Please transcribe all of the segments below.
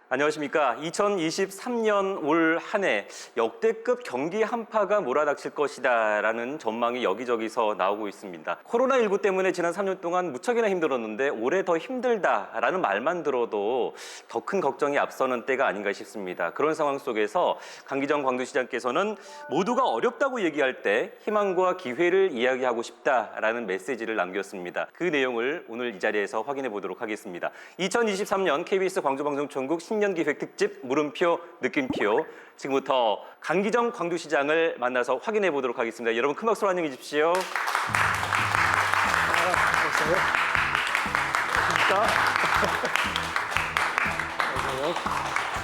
안녕하십니까. 2023년 올 한 해 역대급 경기 한파가 몰아닥칠 것이다 라는 전망이 여기저기서 나오고 있습니다. 코로나19 때문에 지난 3년 동안 무척이나 힘들었는데 올해 더 힘들다라는 말만 들어도 더 큰 걱정이 앞서는 때가 아닌가 싶습니다. 그런 상황 속에서 강기정 광주시장께서는 모두가 어렵다고 얘기할 때 희망과 기회를 이야기하고 싶다라는 메시지를 남겼습니다. 그 내용을 오늘 이 자리에서 확인해 보도록 하겠습니다. 2023년 KBS 광주방송총국 신년기획 특집 물음표 느낌표, 지금부터 강기정 광주시장을 만나서 확인해 보도록 하겠습니다. 여러분 큰 박수로 환영해 주십시오.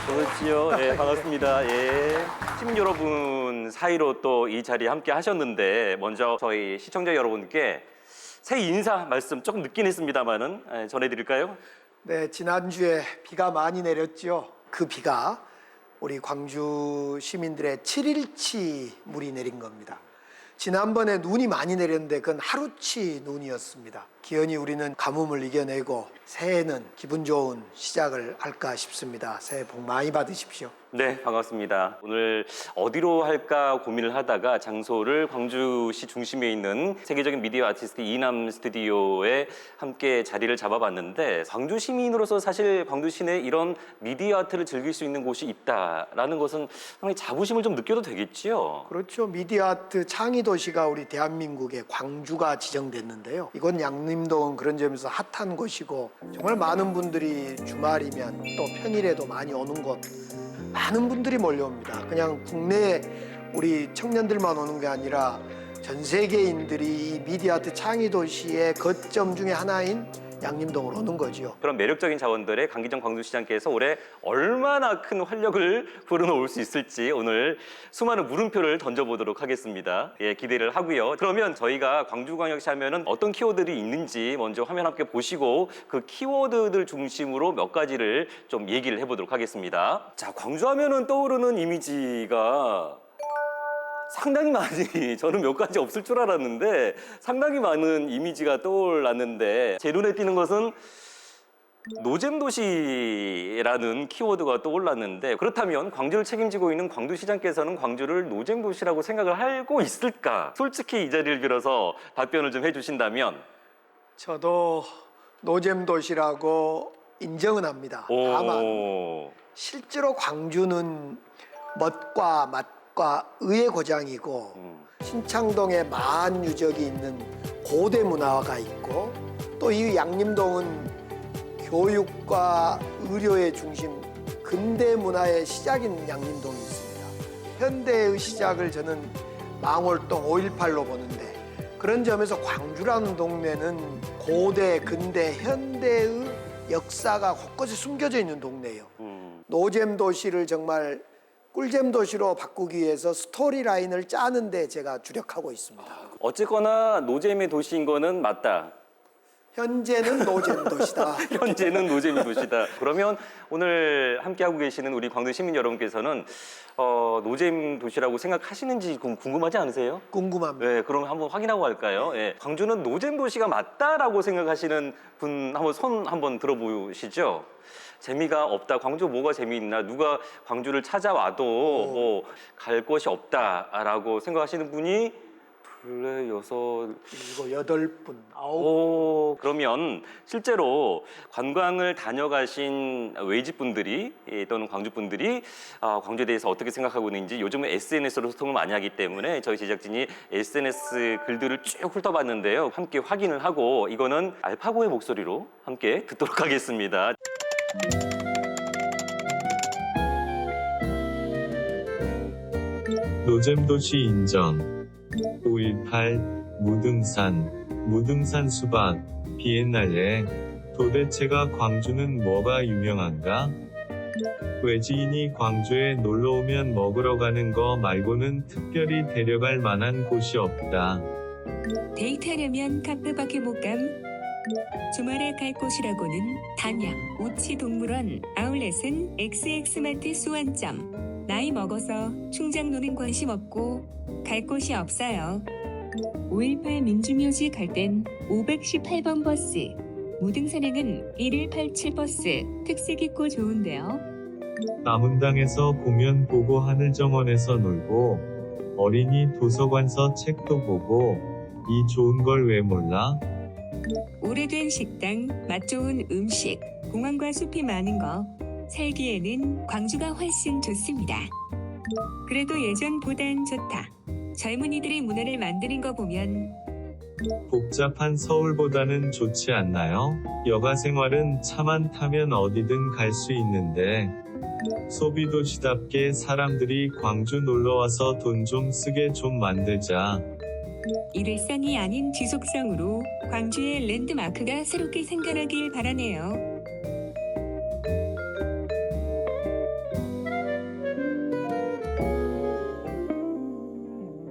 그렇지요. 예, 반갑습니다. 예. 팀 여러분 사이로 또 이 자리에 함께 하셨는데 먼저 저희 시청자 여러분께 새해 인사 말씀 조금 늦긴 했습니다만은 전해드릴까요? 네, 지난주에 비가 많이 내렸죠. 그 비가 우리 광주 시민들의 7일치 물이 내린 겁니다. 지난번에 눈이 많이 내렸는데 그건 하루치 눈이었습니다. 기연히 우리는 가뭄을 이겨내고 새해는 기분 좋은 시작을 할까 싶습니다. 새해 복 많이 받으십시오. 네, 반갑습니다. 오늘 어디로 할까 고민을 하다가 장소를 광주시 중심에 있는 세계적인 미디어 아티스트 이남 스튜디오에 함께 자리를 잡아봤는데, 광주 시민으로서 사실 광주 시내에 이런 미디어 아트를 즐길 수 있는 곳이 있다라는 것은 상당히 자부심을 좀 느껴도 되겠지요? 그렇죠. 미디어 아트 창의 도시가 우리 대한민국의 광주가 지정됐는데요. 이건 양림동은 그런 점에서 핫한 곳이고, 정말 많은 분들이 주말이면 또 평일에도 많이 오는 곳, 많은 분들이 몰려옵니다. 그냥 국내 우리 청년들만 오는 게 아니라 전 세계인들이 이 미디어 아트 창의 도시의 거점 중에 하나인 양림동으로 오는 거죠. 그런 매력적인 자원들의 강기정 광주시장께서 올해 얼마나 큰 활력을 불어넣을 수 있을지 오늘 수많은 물음표를 던져보도록 하겠습니다. 예, 기대를 하고요. 그러면 저희가 광주광역시 하면은 어떤 키워드들이 있는지 먼저 화면 함께 보시고 그 키워드들 중심으로 몇 가지를 좀 얘기를 해보도록 하겠습니다. 자, 광주 하면은 떠오르는 이미지가 상당히 많이, 저는 몇 가지 없을 줄 알았는데 상당히 많은 이미지가 떠올랐는데, 제 눈에 띄는 것은 노잼도시라는 키워드가 떠올랐는데, 그렇다면 광주를 책임지고 있는 광주시장께서는 광주를 노잼도시라고 생각을 하고 있을까? 솔직히 이 자리를 빌어서 답변을 좀 해주신다면. 저도 노잼도시라고 인정은 합니다. 다만 실제로 광주는 멋과 맛과 의의 고장이고, 신창동에 마한 유적이 있는 고대 문화가 있고, 또 이 양림동은 교육과 의료의 중심, 근대 문화의 시작인 양림동이 있습니다. 현대의 시작을 저는 망월동 5.18로 보는데, 그런 점에서 광주라는 동네는 고대, 근대, 현대의 역사가 곳곳에 숨겨져 있는 동네예요. 노잼 도시를 정말 꿀잼 도시로 바꾸기 위해서 스토리라인을 짜는데 제가 주력하고 있습니다. 어쨌거나 노잼의 도시인 거는 맞다. 현재는 노잼 도시다. 현재는 노잼의 도시다. 그러면 오늘 함께하고 계시는 우리 광주 시민 여러분께서는 노잼 도시라고 생각하시는지 궁금하지 않으세요? 궁금합니다. 네, 그럼 한번 확인하고 갈까요? 네, 광주는 노잼 도시가 맞다라고 생각하시는 분 한번 손 한번 들어보시죠. 재미가 없다. 광주 뭐가 재미있나? 누가 광주를 찾아와도 뭐 갈 곳이 없다라고 생각하시는 분이 둘, 여섯, 일곱, 여덟 분, 아홉. 그러면 실제로 관광을 다녀가신 외지분들이 또는 광주분들이 광주에 대해서 어떻게 생각하고 있는지, 요즘은 SNS로 소통을 많이 하기 때문에 저희 제작진이 SNS 글들을 쭉 훑어봤는데요. 함께 확인을 하고 이거는 알파고의 목소리로 함께 듣도록 하겠습니다. 노잼도시 인정. 5.18 무등산 수박 비엔날레. 도대체가 광주는 뭐가 유명한가? 외지인이 광주에 놀러오면 먹으러 가는 거 말고는 특별히 데려갈 만한 곳이 없다. 데이트하려면 카페밖에 못 감. 주말에 갈 곳이라고는 단양, 우치동물원, 아울렛은 XX마트 수원점. 나이 먹어서 충장로는 관심 없고 갈 곳이 없어요. 5.18 민주묘지 갈 땐 518번 버스. 무등산행은 1187 버스. 특색 있고 좋은데요. 남운당에서 공연 보고 하늘정원에서 놀고 어린이 도서관서 책도 보고 이 좋은 걸 왜 몰라? 오래된 식당, 맛 좋은 음식, 공원과 숲이 많은 거 살기에는 광주가 훨씬 좋습니다. 그래도 예전보단 좋다. 젊은이들의 문화를 만드는 거 보면 복잡한 서울보다는 좋지 않나요? 여가 생활은 차만 타면 어디든 갈 수 있는데 소비도시답게 사람들이 광주 놀러와서 돈 좀 쓰게 좀 만들자. 일회성이 아닌 지속성으로 광주의 랜드마크가 새롭게 생겨나길 바라네요.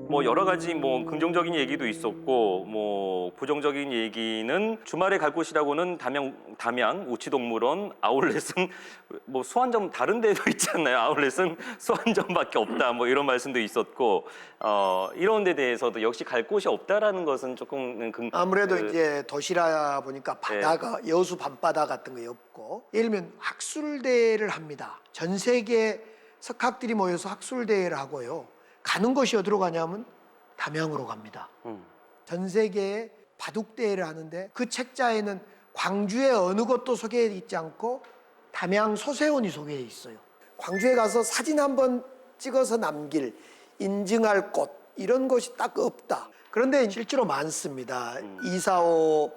뭐 여러 가지 뭐 긍정적인 얘기도 있었고 뭐 부정적인 얘기는 주말에 갈 곳이라고는 담양 우치동물원, 아울렛은 뭐 수완점 다른 데도 있잖아요. 아울렛은 수완점밖에 없다. 뭐 이런 말씀도 있었고 이런 데 대해서도 역시 갈 곳이 없다라는 것은 조금 아무래도 이제 도시라 보니까 바다가 여수 밤바다 같은 게 없고 예를 들면 학술대회를 합니다. 전 세계 석학들이 모여서 학술대회를 하고요. 가는 곳이 어디로 가냐면 담양으로 갑니다. 전 세계에 바둑대회를 하는데 그 책자에는 광주의 어느 곳도 소개해 있지 않고 담양 소세원이 소개해 있어요. 광주에 가서 사진 한번 찍어서 남길, 인증할 곳 이런 곳이 딱 없다. 그런데 실제로 많습니다. 245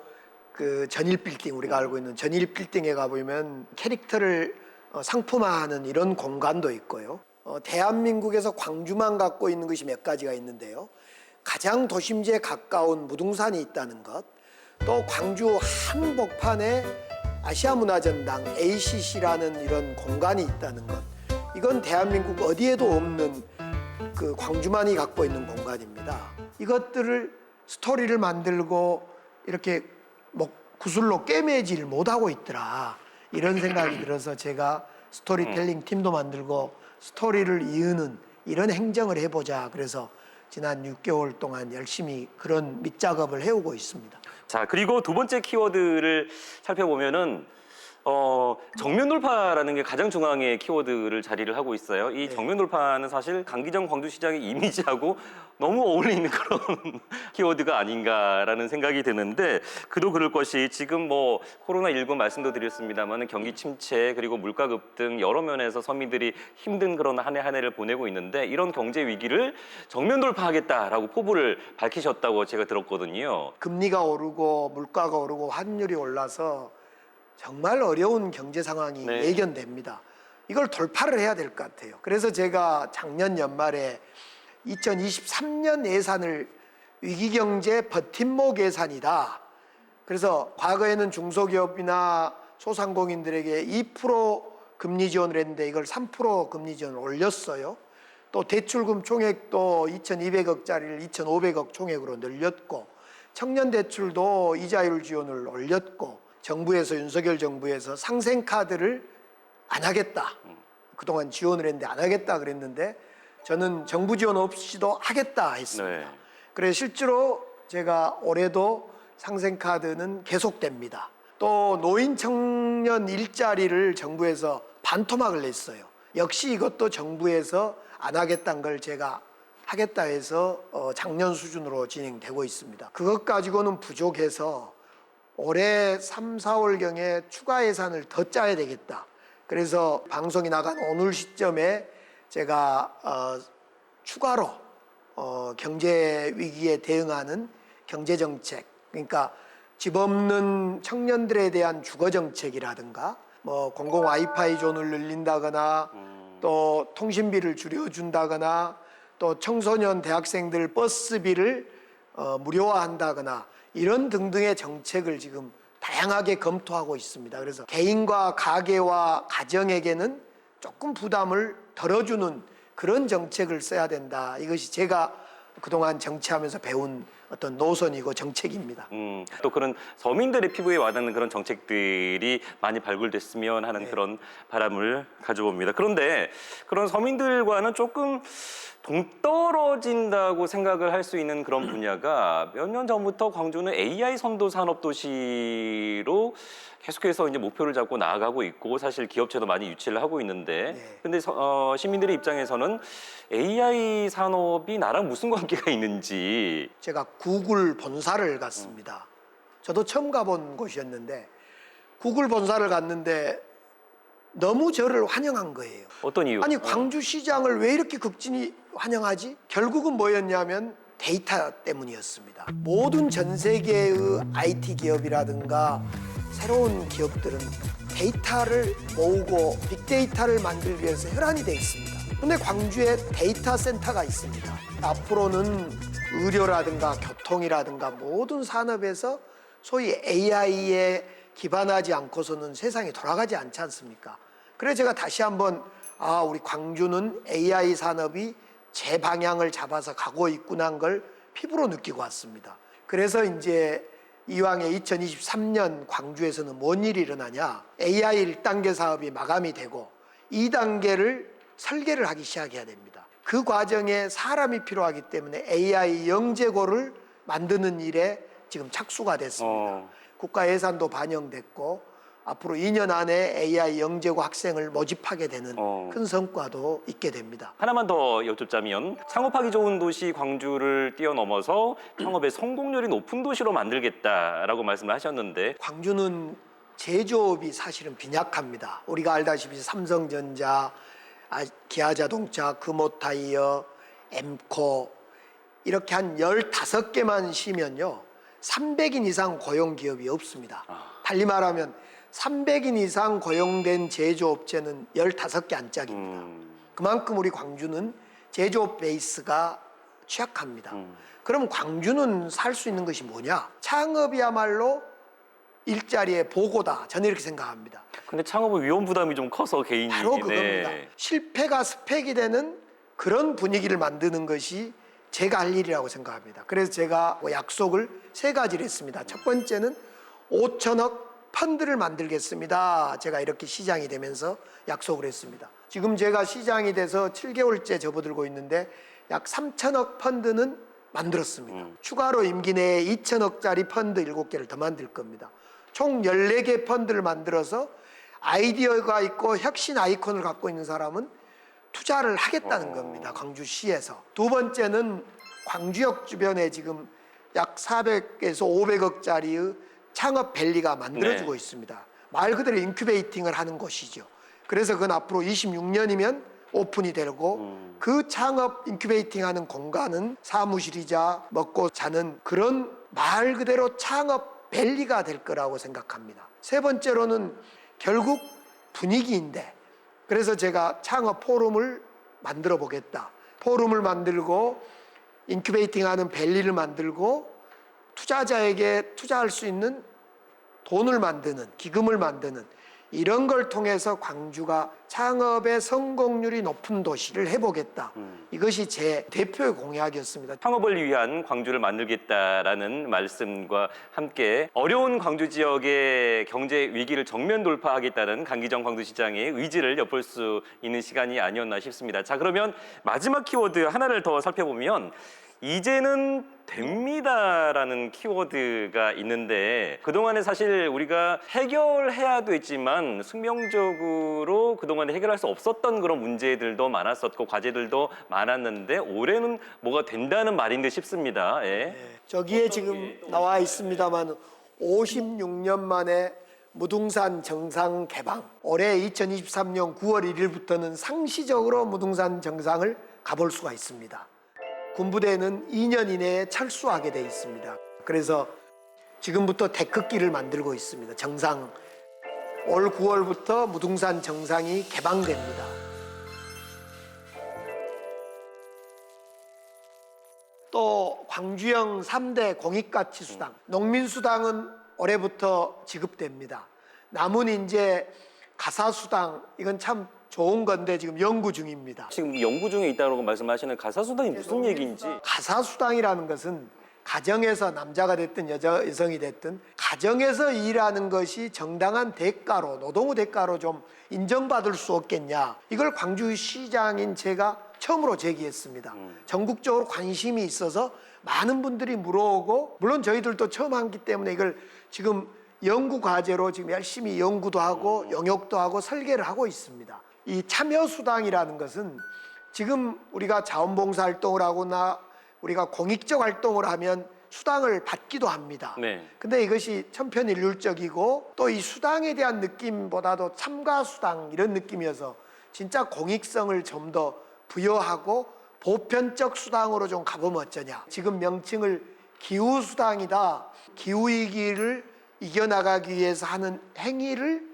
그 전일 빌딩 우리가 알고 있는 전일 빌딩에 가보면 캐릭터를 상품화하는 이런 공간도 있고요. 대한민국에서 광주만 갖고 있는 것이 몇 가지가 있는데요. 가장 도심지에 가까운 무등산이 있다는 것, 또 광주 한복판에 아시아문화전당 ACC라는 이런 공간이 있다는 것, 이건 대한민국 어디에도 없는 그 광주만이 갖고 있는 공간입니다. 이것들을 스토리를 만들고 이렇게 뭐 구슬로 꿰매질 못하고 있더라. 이런 생각이 들어서 제가 스토리텔링 팀도 만들고 스토리를 이으는 이런 행정을 해보자. 그래서 지난 6개월 동안 열심히 그런 밑작업을 해오고 있습니다. 자, 그리고 두 번째 키워드를 살펴보면은 정면 돌파라는 게 가장 중앙의 키워드를 자리를 하고 있어요. 이 정면 돌파는 사실 강기정 광주시장의 이미지하고 너무 어울리는 그런 키워드가 아닌가라는 생각이 드는데 그도 그럴 것이 지금 뭐 코로나19 말씀도 드렸습니다만 경기 침체 그리고 물가 급등 여러 면에서 서민들이 힘든 그런 한 해 한 해를 보내고 있는데 이런 경제 위기를 정면 돌파하겠다라고 포부를 밝히셨다고 제가 들었거든요. 금리가 오르고 물가가 오르고 환율이 올라서 정말 어려운 경제 상황이 예견됩니다. 이걸 돌파를 해야 될 것 같아요. 그래서 제가 작년 연말에 2023년 예산을 위기경제 버팀목 예산이다. 그래서 과거에는 중소기업이나 소상공인들에게 2% 금리 지원을 했는데 이걸 3% 금리 지원을 올렸어요. 또 대출금 총액도 2,200억짜리를 2,500억 총액으로 늘렸고 청년 대출도 이자율 지원을 올렸고 정부에서 윤석열 정부에서 상생카드를 안 하겠다. 그동안 지원을 했는데 안 하겠다 그랬는데 저는 정부 지원 없이도 하겠다 했습니다. 그래서 실제로 제가 올해도 상생카드는 계속됩니다. 또 노인 청년 일자리를 정부에서 반토막을 냈어요. 역시 이것도 정부에서 안 하겠다는 걸 제가 하겠다 해서 작년 수준으로 진행되고 있습니다. 그것 가지고는 부족해서 올해 3, 4월경에 추가 예산을 더 짜야 되겠다. 그래서 방송이 나간 오늘 시점에 제가 추가로 경제 위기에 대응하는 경제정책, 그러니까 집 없는 청년들에 대한 주거정책이라든가 뭐 공공 와이파이 존을 늘린다거나 또 통신비를 줄여준다거나 또 청소년 대학생들 버스비를 무료화한다거나 이런 등등의 정책을 지금 다양하게 검토하고 있습니다. 그래서 개인과 가계와 가정에게는 조금 부담을 덜어주는 그런 정책을 써야 된다. 이것이 제가 그동안 정치하면서 배운 어떤 노선이고 정책입니다. 또 그런 서민들의 피부에 와닿는 그런 정책들이 많이 발굴됐으면 하는 그런 바람을 가져봅니다. 그런데 그런 서민들과는 조금 동떨어진다고 생각을 할 수 있는 그런 분야가 몇 년 전부터 광주는 AI 선도 산업 도시로 계속해서 이제 목표를 잡고 나아가고 있고 사실 기업체도 많이 유치를 하고 있는데 네. 근데 시민들의 입장에서는 AI 산업이 나랑 무슨 관계가 있는지 제가 구글 본사를 갔습니다. 저도 처음 가본 곳이었는데 구글 본사를 갔는데 너무 저를 환영한 거예요. 어떤 이유? 아니 광주시장을 왜 이렇게 극진히 환영하지? 결국은 뭐였냐면 데이터 때문이었습니다. 모든 전 세계의 IT 기업이라든가 새로운 기업들은 데이터를 모으고 빅데이터를 만들기 위해서 혈안이 돼 있습니다. 근데 광주에 데이터 센터가 있습니다. 앞으로는 의료라든가 교통이라든가 모든 산업에서 소위 AI에 기반하지 않고서는 세상이 돌아가지 않지 않습니까? 그래서 제가 다시 한번 우리 광주는 AI 산업이 제 방향을 잡아서 가고 있구나 한 걸 피부로 느끼고 왔습니다. 그래서 이제 이왕에 2023년 광주에서는 뭔 일이 일어나냐? AI 1단계 사업이 마감이 되고 2단계를 설계를 하기 시작해야 됩니다. 그 과정에 사람이 필요하기 때문에 AI 영재고를 만드는 일에 지금 착수가 됐습니다. 국가 예산도 반영됐고 앞으로 2년 안에 AI 영재고 학생을 모집하게 되는 큰 성과도 있게 됩니다. 하나만 더 여쭙자면 창업하기 좋은 도시 광주를 뛰어넘어서 창업의 성공률이 높은 도시로 만들겠다라고 말씀을 하셨는데 광주는 제조업이 사실은 빈약합니다. 우리가 알다시피 삼성전자, 기아자동차, 금호타이어, 엠코 이렇게 한 15개만 쉬면요 300인 이상 고용 기업이 없습니다. 달리 말하면 300인 이상 고용된 제조업체는 15개 안짝입니다. 그만큼 우리 광주는 제조업 베이스가 취약합니다. 그럼 광주는 살 수 있는 것이 뭐냐? 창업이야말로 일자리의 보고다. 저는 이렇게 생각합니다. 근데 창업은 위험 부담이 좀 커서 개인이 바로 그겁니다. 실패가 스펙이 되는 그런 분위기를 만드는 것이 제가 할 일이라고 생각합니다. 그래서 제가 약속을 3가지를 했습니다. 첫 번째는 5천억 펀드를 만들겠습니다. 제가 이렇게 시장이 되면서 약속을 했습니다. 지금 제가 시장이 돼서 7개월째 접어들고 있는데 약 3천억 펀드는 만들었습니다. 추가로 임기 내에 2천억짜리 펀드 7개를 더 만들 겁니다. 총 14개 펀드를 만들어서 아이디어가 있고 혁신 아이콘을 갖고 있는 사람은 투자를 하겠다는 겁니다. 광주시에서. 두 번째는 광주역 주변에 지금 약 400에서 500억짜리의 창업밸리가 만들어지고 있습니다. 말 그대로 인큐베이팅을 하는 곳이죠. 그래서 그건 앞으로 26년이면 오픈이 되고 그 창업 인큐베이팅하는 공간은 사무실이자 먹고 자는 그런 말 그대로 창업밸리가 될 거라고 생각합니다. 세 번째로는 결국 분위기인데 그래서 제가 창업 포럼을 만들어 보겠다. 포럼을 만들고 인큐베이팅하는 밸리를 만들고 투자자에게 투자할 수 있는 돈을 만드는, 기금을 만드는 이런 걸 통해서 광주가 창업의 성공률이 높은 도시를 해보겠다. 이것이 제 대표의 공약이었습니다. 창업을 위한 광주를 만들겠다라는 말씀과 함께 어려운 광주 지역의 경제 위기를 정면 돌파하겠다는 강기정 광주시장의 의지를 엿볼 수 있는 시간이 아니었나 싶습니다. 자, 그러면 마지막 키워드 하나를 더 살펴보면 이제는 됩니다라는 키워드가 있는데 그동안에 사실 우리가 해결해야 됐지만 숙명적으로 그동안에 해결할 수 없었던 그런 문제들도 많았었고 과제들도 많았는데 올해는 뭐가 된다는 말인 듯 싶습니다. 예. 저기에 지금 나와 있습니다만 56년 만에 무등산 정상 개방. 올해 2023년 9월 1일부터는 상시적으로 무등산 정상을 가볼 수가 있습니다. 군부대는 2년 이내에 철수하게 돼 있습니다. 그래서 지금부터 데크길을 만들고 있습니다. 정상 올 9월부터 무등산 정상이 개방됩니다. 또 광주형 3대 공익가치수당, 농민수당은 올해부터 지급됩니다. 남은 이제 가사수당, 이건 참 좋은 건데 지금 연구 중입니다. 지금 연구 중에 있다고 말씀하시는 가사수당이 무슨 얘기인지. 가사수당이라는 것은 가정에서 남자가 됐든 여성이 됐든 가정에서 일하는 것이 정당한 대가로 노동의 대가로 좀 인정받을 수 없겠냐. 이걸 광주시장인 제가 처음으로 제기했습니다. 전국적으로 관심이 있어서 많은 분들이 물어오고 물론 저희들도 처음 하기 때문에 이걸 지금 연구 과제로 지금 열심히 연구도 하고 영역도 하고 설계를 하고 있습니다. 이 참여수당이라는 것은 지금 우리가 자원봉사 활동을 하거나 우리가 공익적 활동을 하면 수당을 받기도 합니다. 네. 근데 이것이 천편일률적이고 또 이 수당에 대한 느낌보다도 참가수당 이런 느낌이어서 진짜 공익성을 좀 더 부여하고 보편적 수당으로 좀 가보면 어쩌냐. 지금 명칭을 기후수당이다. 기후위기를 이겨나가기 위해서 하는 행위를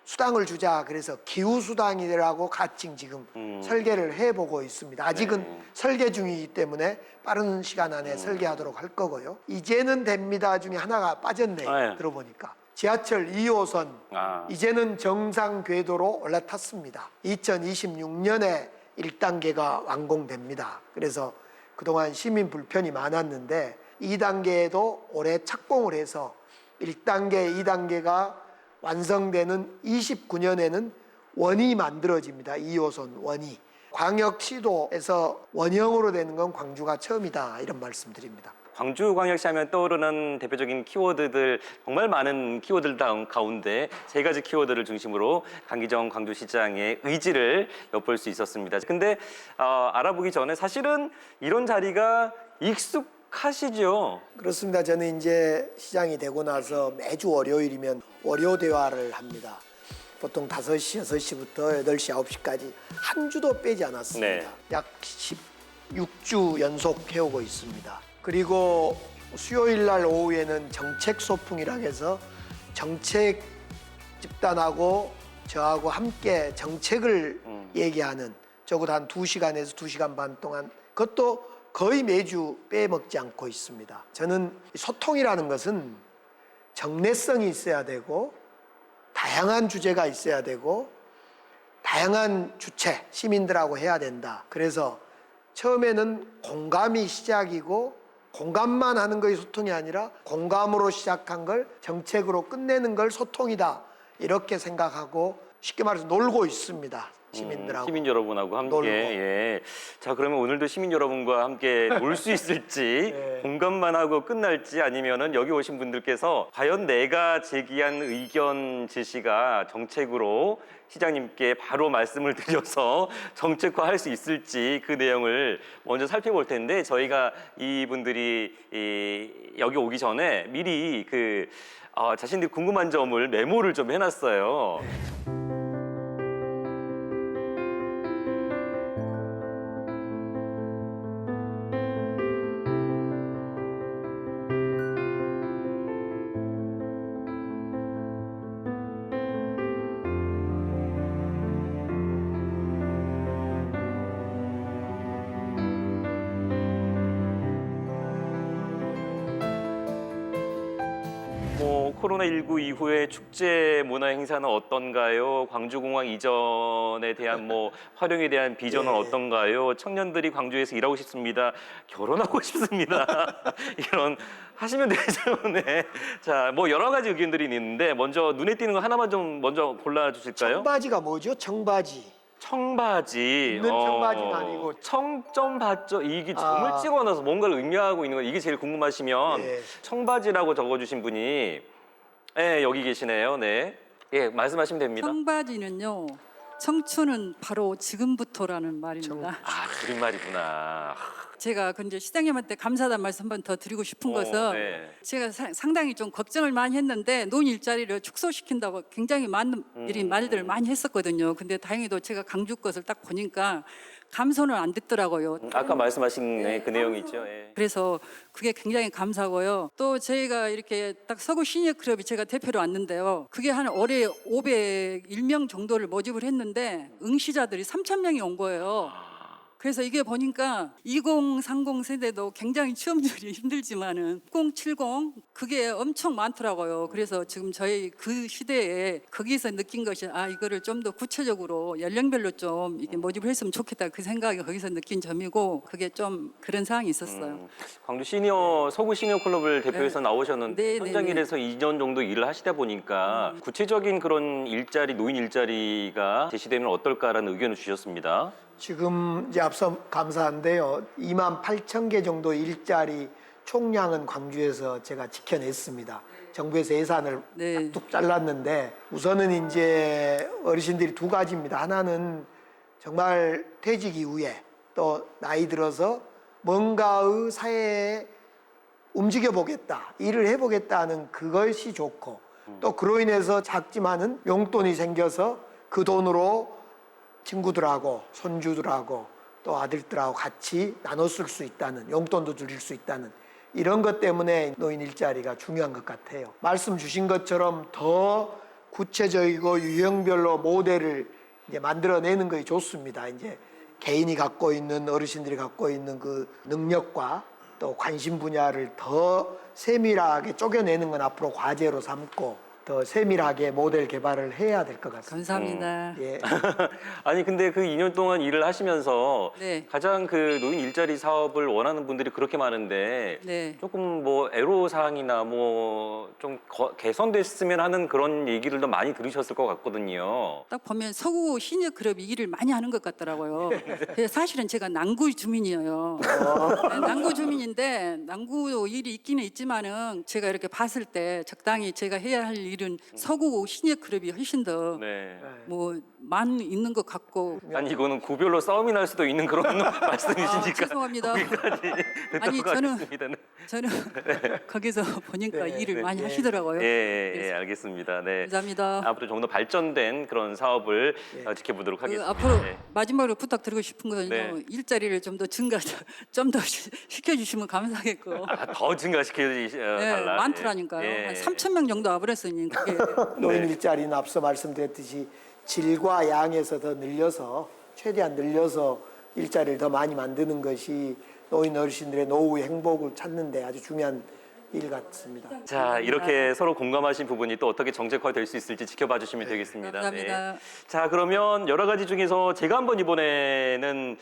수당을 주자. 그래서 기후수당이라고 같이 지금 설계를 해보고 있습니다. 아직은 네. 설계 중이기 때문에 빠른 시간 안에 설계하도록 할 거고요. 이제는 됩니다 중에 하나가 빠졌네요. 네. 들어보니까. 지하철 2호선 아. 이제는 정상 궤도로 올라탔습니다. 2026년에 1단계가 완공됩니다. 그래서 그동안 시민 불편이 많았는데 2단계에도 올해 착공을 해서 1단계, 2단계가 완성되는 29년에는 원이 만들어집니다. 2호선 원이. 광역시도에서 원형으로 되는 건 광주가 처음이다. 이런 말씀드립니다. 광주광역시 하면 떠오르는 대표적인 키워드들 정말 많은 키워드들 가운데 세 가지 키워드를 중심으로 강기정 광주시장의 의지를 엿볼 수 있었습니다. 근데 알아보기 전에 사실은 이런 자리가 익숙하시죠? 그렇습니다. 저는 이제 시장이 되고 나서 매주 월요일이면 월요 대화를 합니다. 보통 5시, 6시부터 8시, 9시까지 한 주도 빼지 않았습니다. 네. 약 16주 연속 해오고 있습니다. 그리고 수요일 날 오후에는 정책 소풍이라고 해서 정책 집단하고 저하고 함께 정책을 얘기하는 적어도 한 2시간에서 2시간 반 동안 그것도 거의 매주 빼먹지 않고 있습니다. 저는 소통이라는 것은 정례성이 있어야 되고 다양한 주제가 있어야 되고 다양한 주체, 시민들하고 해야 된다. 그래서 처음에는 공감이 시작이고 공감만 하는 것이 소통이 아니라 공감으로 시작한 걸 정책으로 끝내는 걸 소통이다. 이렇게 생각하고 쉽게 말해서 놀고 있습니다. 시민들하고. 시민 여러분하고 함께. 놀고. 예. 자, 그러면 오늘도 시민 여러분과 함께 놀 수 있을지 네. 공감만 하고 끝날지 아니면은 여기 오신 분들께서 과연 내가 제기한 의견 제시가 정책으로 시장님께 바로 말씀을 드려서 정책화할 수 있을지 그 내용을 먼저 살펴볼 텐데 저희가 이분들이 여기 오기 전에 미리 자신들이 궁금한 점을 메모를 좀 해놨어요. 코로나19 이후에 축제 문화 행사는 어떤가요? 광주공항 이전에 대한 활용에 대한 비전은 네. 어떤가요? 청년들이 광주에서 일하고 싶습니다. 결혼하고 싶습니다. 이런 하시면 되죠. 네. 자, 여러 가지 의견들이 있는데 먼저 눈에 띄는 거 하나만 좀 먼저 골라 주실까요? 청바지가 뭐죠? 청바지. 청바지. 입는 청바지가 아니고 청점 받죠. 이게 점을 아. 찍어놔서 뭔가를 의미하고 있는 거 이게 제일 궁금하시면 예. 청바지라고 적어주신 분이 여기 계시네요. 네. 예, 말씀하시면 됩니다. 청바지는요. 청춘은 바로 지금부터라는 말입니다. 아, 줄임말이구나. 제가 근데 시장님한테 감사하다는 말씀 한 번 더 드리고 싶은 것은 네. 제가 상당히 좀 걱정을 많이 했는데 노인 일자리를 축소시킨다고 굉장히 많은 말들을 많이 했었거든요. 근데 다행히도 제가 강주 것을 딱 보니까 감소는 안 됐더라고요. 아까 말씀하신 그 내용이 있죠. 예. 그래서 그게 굉장히 감사하고요. 또 저희가 이렇게 딱 서구 시니어 클럽이 제가 대표로 왔는데요. 그게 한 올해 501명 정도를 모집을 했는데 응시자들이 3,000명이 온 거예요. 그래서 이게 보니까 2030 세대도 굉장히 취업률이 힘들지만은 6070 그게 엄청 많더라고요. 그래서 지금 저희 그 시대에 거기서 느낀 것이 이거를 좀 더 구체적으로 연령별로 좀 이게 모집을 했으면 좋겠다 그 생각이 거기서 느낀 점이고 그게 좀 그런 상황이 있었어요. 광주 서구 시니어 클럽을 대표해서 나오셨는데 네, 현장 네, 일에서 2년 정도 일을 하시다 보니까 구체적인 그런 노인 일자리가 제시되면 어떨까라는 의견을 주셨습니다. 지금 이제 앞서 감사한데요. 28,000개 정도 일자리 총량은 광주에서 제가 지켜냈습니다. 정부에서 예산을 네. 뚝 잘랐는데 우선은 이제 어르신들이 두 가지입니다. 하나는 정말 퇴직 이후에 또 나이 들어서 뭔가의 사회에 움직여 보겠다, 일을 해보겠다 하는 그것이 좋고 또 그로 인해서 작지만은 용돈이 생겨서 그 돈으로 친구들하고 손주들하고 또 아들들하고 같이 나눠 쓸 수 있다는, 용돈도 드릴 수 있다는 이런 것 때문에 노인 일자리가 중요한 것 같아요. 말씀 주신 것처럼 더 구체적이고 유형별로 모델을 이제 만들어내는 것이 좋습니다. 이제 개인이 갖고 있는, 어르신들이 갖고 있는 그 능력과 또 관심 분야를 더 세밀하게 쪼개내는 건 앞으로 과제로 삼고 더 세밀하게 모델 개발을 해야 될 것 같습니다. 감사합니다. 예. 아니 근데 그 2년 동안 일을 하시면서 네. 가장 그 노인 일자리 사업을 원하는 분들이 그렇게 많은데 네. 조금 뭐 애로사항이나 뭐 좀 개선됐으면 하는 그런 얘기를 더 많이 들으셨을 것 같거든요. 딱 보면 서구 시니어 클럽이 일을 많이 하는 것 같더라고요. 그래서 사실은 제가 남구 주민이에요. 네, 남구 주민인데 남구 일이 있기는 있지만은 제가 이렇게 봤을 때 적당히 제가 해야 할 일은 서구 시니어 클럽이 훨씬 더 네. 뭐 많이 있는 것 같고. 아니 이거는 구별로 싸움이 날 수도 있는 그런 말씀이시니까 죄송합니다. 거기까지 아니, 듣도록 저는- 하겠습니다. 네. 저는 거기서 보니까 네, 일을 네, 많이 네. 하시더라고요. 예, 알겠습니다. 네. 감사합니다. 앞으로 좀 더 발전된 그런 사업을 네. 지켜보도록 그 하겠습니다. 앞으로 네. 마지막으로 부탁드리고 싶은 거는요. 네. 일자리를 좀 더 증가, 좀 더 시켜주시면 감사하겠고. 더 증가시켜 네, 달라. 많더라니까요. 예. 한 3천 명 정도 와버렸으니 그게 노인 네. 일자리는 앞서 말씀드렸듯이 질과 양에서 더 늘려서 최대한 늘려서 일자리를 더 많이 만드는 것이 노인 어르신들의 노후의 행복을 찾는 데 아주 중요한 일 같습니다. 자, 이렇게 서로 공감하신 부분이 또 어떻게 정책화될 수 있을지 지켜봐 주시면 되겠습니다. 감사합니다. 네. 자, 그러면 여러 가지 중에서 제가 한번 이번에는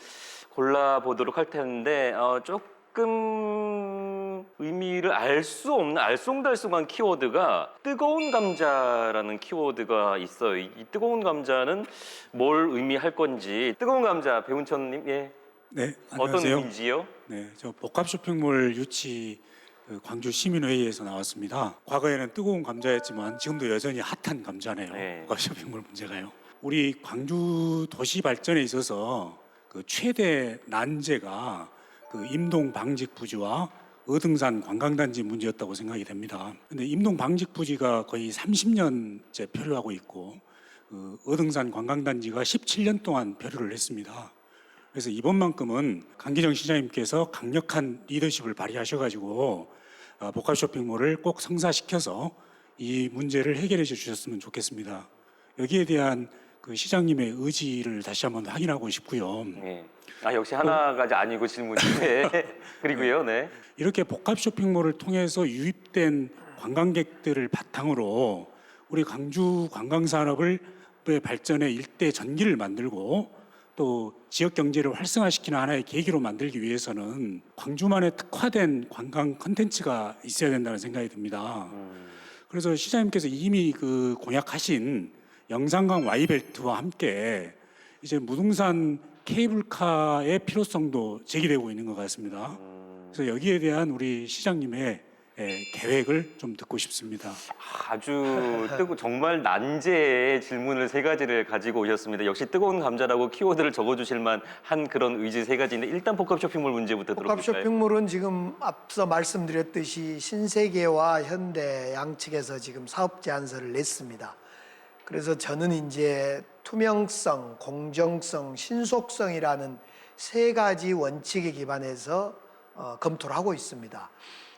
골라보도록 할 텐데 조금 의미를 알 수 없는 알쏭달쏭한 키워드가 뜨거운 감자라는 키워드가 있어요. 이 뜨거운 감자는 뭘 의미할 건지 뜨거운 감자 배훈천님 예 네, 어떤 안녕하세요. 의미인지요? 네, 저 복합 쇼핑몰 유치 광주 시민회의에서 나왔습니다. 과거에는 뜨거운 감자였지만 지금도 여전히 핫한 감자네요. 네. 복합 쇼핑몰 문제가요. 우리 광주 도시 발전에 있어서 그 최대 난제가 그 임동 방직 부지와 어등산 관광단지 문제였다고 생각이 됩니다. 근데 임동 방직 부지가 거의 30년째 표류하고 있고 그 어등산 관광단지가 17년 동안 표류를 했습니다. 그래서 이번만큼은 강기정 시장님께서 강력한 리더십을 발휘하셔가지고 복합 쇼핑몰을 꼭 성사시켜서 이 문제를 해결해 주셨으면 좋겠습니다. 여기에 대한 그 시장님의 의지를 다시 한번 확인하고 싶고요. 예. 아 역시 하나가 아니고 질문인데 그리고요, 네. 이렇게 복합 쇼핑몰을 통해서 유입된 관광객들을 바탕으로 우리 광주 관광산업의 발전에 일대 전기를 만들고 또 지역 경제를 활성화시키는 하나의 계기로 만들기 위해서는 광주만의 특화된 관광 콘텐츠가 있어야 된다는 생각이 듭니다. 그래서 시장님께서 이미 그 공약하신 영산강 Y벨트와 함께 이제 무등산 케이블카의 필요성도 제기되고 있는 것 같습니다. 그래서 여기에 대한 우리 시장님의 계획을 좀 듣고 싶습니다. 아주 정말 난제의 질문을 세 가지를 가지고 오셨습니다. 역시 뜨거운 감자라고 키워드를 적어주실 만한 그런 의지 세 가지인데 일단 복합 쇼핑몰 문제부터 복합 들어볼까요? 쇼핑몰은 지금 앞서 말씀드렸듯이 신세계와 현대 양측에서 지금 사업 제안서를 냈습니다. 그래서 저는 이제 투명성, 공정성, 신속성이라는 세 가지 원칙에 기반해서 검토를 하고 있습니다.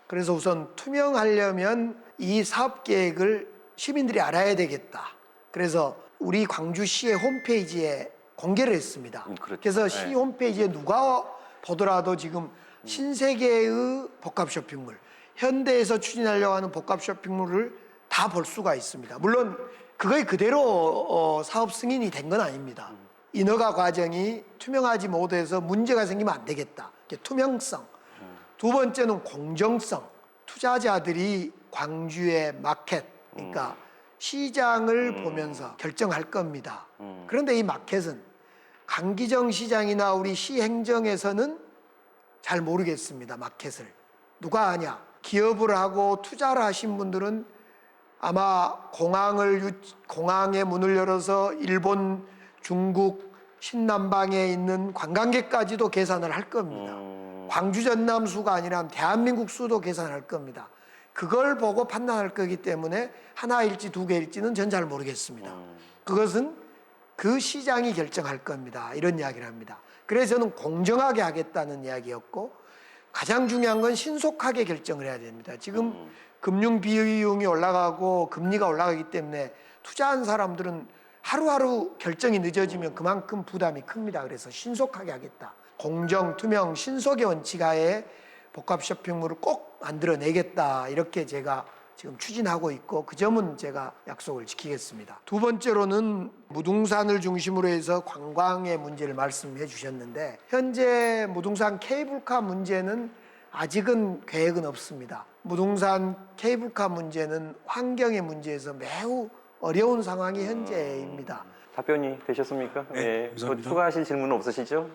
그래서 우선 투명하려면 이 사업 계획을 시민들이 알아야 되겠다. 그래서 우리 광주시의 홈페이지에 공개를 했습니다. 그렇죠. 그래서 시 네. 홈페이지에 누가 보더라도 지금 신세계의 복합 쇼핑몰, 현대에서 추진하려고 하는 복합 쇼핑몰을 다 볼 수가 있습니다. 물론 그거에 그대로 사업 승인이 된 건 아닙니다. 인허가 과정이 투명하지 못해서 문제가 생기면 안 되겠다. 투명성. 두 번째는 공정성. 투자자들이 광주의 마켓, 그러니까 시장을 보면서 결정할 겁니다. 그런데 이 마켓은 강기정 시장이나 우리 시 행정에서는 잘 모르겠습니다. 마켓을. 누가 아냐? 기업을 하고 투자를 하신 분들은 아마 공항의 문을 열어서 일본, 중국, 신남방에 있는 관광객까지도 계산을 할 겁니다. 광주 전남 수가 아니라 대한민국 수도 계산할 겁니다. 그걸 보고 판단할 거기 때문에 하나일지 두 개일지는 전 잘 모르겠습니다. 그것은 그 시장이 결정할 겁니다. 이런 이야기를 합니다. 그래서 저는 공정하게 하겠다는 이야기였고, 가장 중요한 건 신속하게 결정을 해야 됩니다. 지금 금융 비용이 올라가고 금리가 올라가기 때문에 투자한 사람들은 하루하루 결정이 늦어지면 그만큼 부담이 큽니다. 그래서 신속하게 하겠다. 공정, 투명, 신속의 원칙하에 복합 쇼핑몰을 꼭 만들어내겠다. 이렇게 제가 지금 추진하고 있고, 그 점은 제가 약속을 지키겠습니다. 두 번째로는 무등산을 중심으로 해서 관광의 문제를 말씀해 주셨는데, 현재 무등산 케이블카 문제는 아직은 계획은 없습니다. 무등산 케이블카 문제는 환경의 문제에서 매우 어려운 상황이 현재입니다. 답변이 되셨습니까? 네, 또 감사합니다. 추가하실 질문은 없으시죠?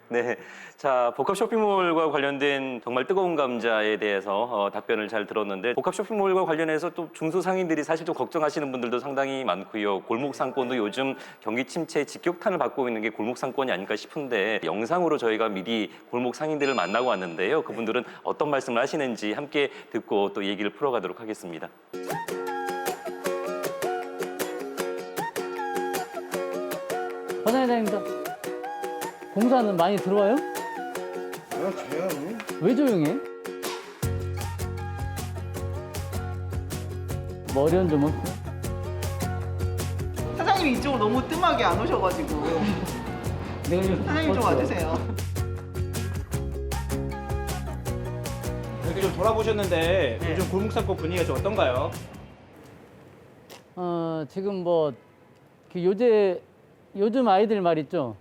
네. 자, 복합 쇼핑몰과 관련된 정말 뜨거운 감자에 대해서 답변을 잘 들었는데, 복합 쇼핑몰과 관련해서 또 중소상인들이 사실 좀 걱정하시는 분들도 상당히 많고요. 골목 상권도 요즘 경기 침체에 직격탄을 받고 있는 게 골목 상권이 아닐까 싶은데, 영상으로 저희가 미리 골목 상인들을 만나고 왔는데요. 그분들은 어떤 말씀을 하시는지 함께 듣고 또 얘기를 풀어가도록 하겠습니다. 권사장님도 공사는 많이 들어와요? 조용히. 왜 조용해? 뭐 어려운 점 없어? 사장님이 이쪽으로 너무 뜸하게 안 오셔가지고 내가 좀 사장님 좀 와주세요. 이렇게 좀 돌아보셨는데 요즘 골목상권 분위기가 좀 어떤가요? 지금 뭐 요즘 아이들 말 있죠.